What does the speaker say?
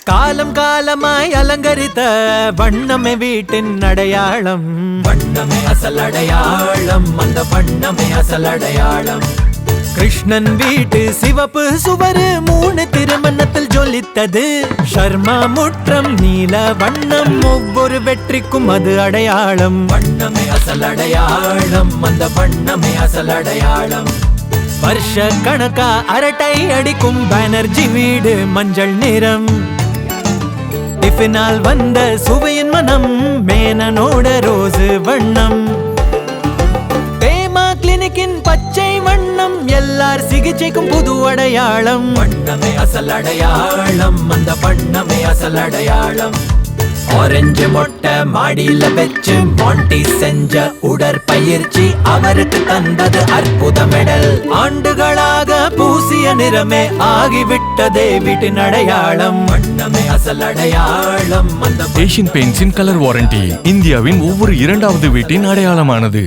காலம் காலமாய் அலங்கரித்த வண்ணமே வீட்டின் அடையாளம். வண்ணமே அசல் அடையாளம், அந்த வண்ணமே அசல் அடையாளம். கிருஷ்ணன் வீட்டு சிவப்பு சுவரு 3 திருமணத்தில் ஜொலித்தது. ஷர்மா முற்றம் நீல வண்ணம், ஒவ்வொரு வெற்றிக்கும் அது அடையாளம். வண்ணமே அசல் அடையாளம், அந்த வண்ணமே அசல் அடையாளம். வருஷ கணக்கா அரட்டை அடிக்கும் பானர்ஜி வீடு மஞ்சள் நிறம். டிஃபினால் வந்த சுவையின் மனம், மேனனோட ரோசு வண்ணம். பேமா கிளினிக்கின் பச்சை வண்ணம், எல்லார் சிகிச்சைக்கும் புது அடையாளம். வண்ணமே அசல் அடையாளம், அந்த வண்ணமே அசல் அடையாளம். ஆரஞ்சு மொட்டை மாடியில வச்சு மாண்டி செஞ்ச உடற்பயிற்சி அவருக்கு தந்தது அற்புத மெடல். ஆண்டுகளாக பூசிய நிறமே ஆகிவிட்டதே வீட்டின் அடையாளம். வண்ணமே அசல் அடையாளம், அந்த ஏஷியன் பெயிண்ட்ஸின் கலர் வாரண்டி இந்தியாவின் ஒவ்வொரு 2வது வீட்டின் அடையாளமானது.